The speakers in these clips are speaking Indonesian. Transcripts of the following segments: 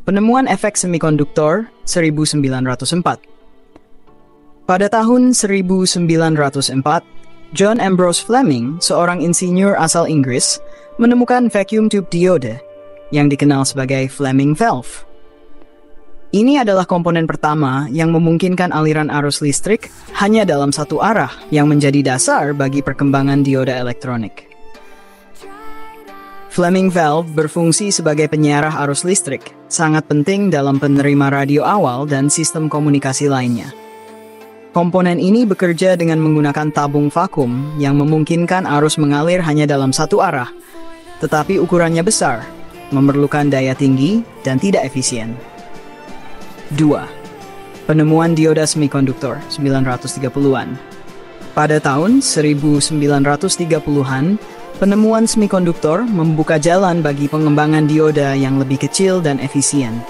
Penemuan efek semikonduktor 1904. Pada tahun 1904, John Ambrose Fleming, seorang insinyur asal Inggris, menemukan vacuum tube diode yang dikenal sebagai Fleming valve. Ini adalah komponen pertama yang memungkinkan aliran arus listrik hanya dalam satu arah yang menjadi dasar bagi perkembangan dioda elektronik. Fleming valve berfungsi sebagai penyiarah arus listrik, sangat penting dalam penerima radio awal dan sistem komunikasi lainnya. Komponen ini bekerja dengan menggunakan tabung vakum yang memungkinkan arus mengalir hanya dalam satu arah, tetapi ukurannya besar, memerlukan daya tinggi, dan tidak efisien. 2. Penemuan dioda semikonduktor 1930-an. Pada tahun 1930-an, penemuan semikonduktor membuka jalan bagi pengembangan dioda yang lebih kecil dan efisien.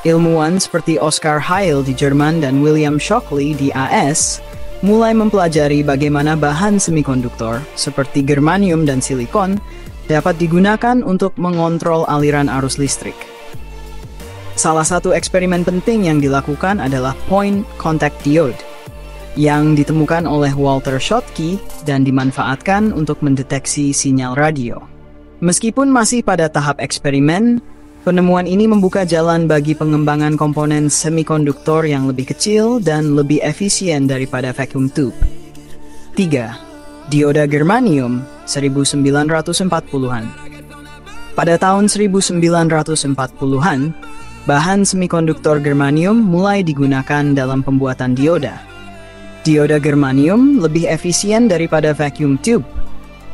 Ilmuwan seperti Oscar Heil di Jerman dan William Shockley di AS mulai mempelajari bagaimana bahan semikonduktor seperti germanium dan silikon dapat digunakan untuk mengontrol aliran arus listrik. Salah satu eksperimen penting yang dilakukan adalah point contact diode, yang ditemukan oleh Walter Schottky dan dimanfaatkan untuk mendeteksi sinyal radio. Meskipun masih pada tahap eksperimen, penemuan ini membuka jalan bagi pengembangan komponen semikonduktor yang lebih kecil dan lebih efisien daripada vacuum tube. 3. Dioda germanium 1940-an. Pada tahun 1940-an, bahan semikonduktor germanium mulai digunakan dalam pembuatan dioda. Dioda germanium lebih efisien daripada vacuum tube,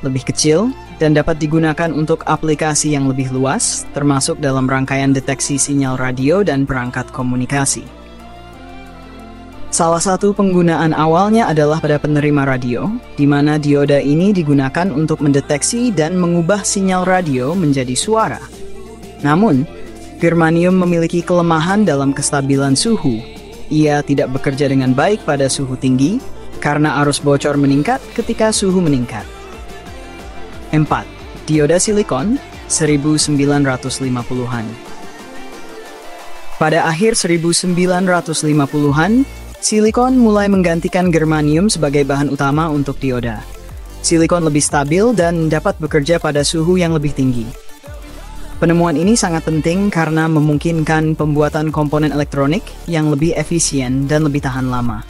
lebih kecil, dan dapat digunakan untuk aplikasi yang lebih luas, termasuk dalam rangkaian deteksi sinyal radio dan perangkat komunikasi. Salah satu penggunaan awalnya adalah pada penerima radio, di mana dioda ini digunakan untuk mendeteksi dan mengubah sinyal radio menjadi suara. Namun, germanium memiliki kelemahan dalam kestabilan suhu. Ia tidak bekerja dengan baik pada suhu tinggi karena arus bocor meningkat ketika suhu meningkat. 4. Dioda silikon 1950-an. Pada akhir 1950-an, silikon mulai menggantikan germanium sebagai bahan utama untuk dioda. Silikon lebih stabil dan dapat bekerja pada suhu yang lebih tinggi. Penemuan ini sangat penting karena memungkinkan pembuatan komponen elektronik yang lebih efisien dan lebih tahan lama.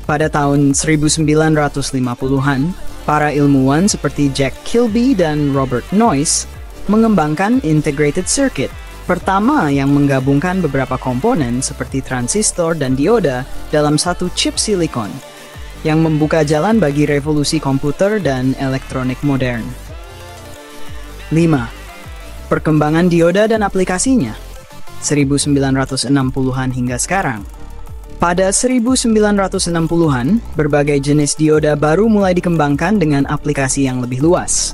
Pada tahun 1950-an, para ilmuwan seperti Jack Kilby dan Robert Noyce mengembangkan integrated circuit pertama yang menggabungkan beberapa komponen seperti transistor dan dioda dalam satu chip silikon, yang membuka jalan bagi revolusi komputer dan elektronik modern. 5. Perkembangan dioda dan aplikasinya 1960-an hingga sekarang. Pada 1960-an, berbagai jenis dioda baru mulai dikembangkan dengan aplikasi yang lebih luas.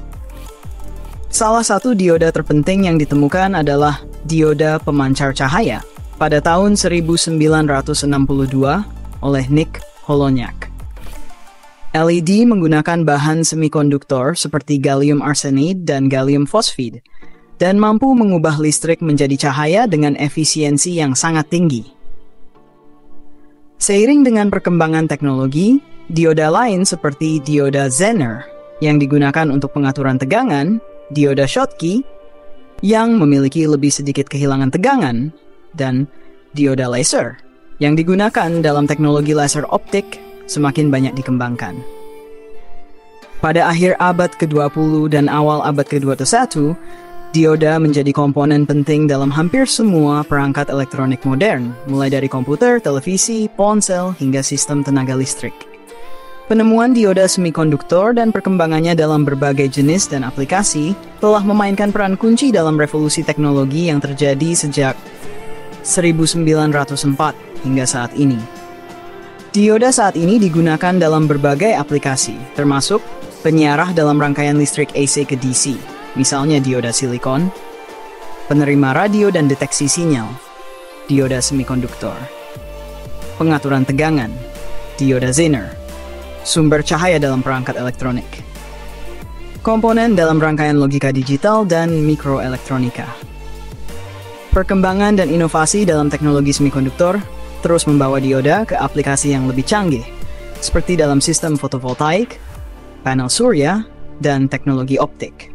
Salah satu dioda terpenting yang ditemukan adalah dioda pemancar cahaya pada tahun 1962 oleh Nick Holonyak. LED menggunakan bahan semikonduktor seperti gallium arsenide dan gallium phosphide dan mampu mengubah listrik menjadi cahaya dengan efisiensi yang sangat tinggi. Seiring dengan perkembangan teknologi, dioda lain seperti dioda Zener yang digunakan untuk pengaturan tegangan, dioda Schottky yang memiliki lebih sedikit kehilangan tegangan, dan dioda laser yang digunakan dalam teknologi laser optik semakin banyak dikembangkan. Pada akhir abad ke-20 dan awal abad ke-21, dioda menjadi komponen penting dalam hampir semua perangkat elektronik modern, mulai dari komputer, televisi, ponsel, hingga sistem tenaga listrik. Penemuan dioda semikonduktor dan perkembangannya dalam berbagai jenis dan aplikasi telah memainkan peran kunci dalam revolusi teknologi yang terjadi sejak 1904 hingga saat ini. Dioda saat ini digunakan dalam berbagai aplikasi, termasuk penyiarah dalam rangkaian listrik AC ke DC, misalnya dioda silikon, penerima radio dan deteksi sinyal, dioda semikonduktor, pengaturan tegangan, dioda Zener, sumber cahaya dalam perangkat elektronik, komponen dalam rangkaian logika digital dan mikroelektronika. Perkembangan dan inovasi dalam teknologi semikonduktor terus membawa dioda ke aplikasi yang lebih canggih, seperti dalam sistem fotovoltaik, panel surya, dan teknologi optik.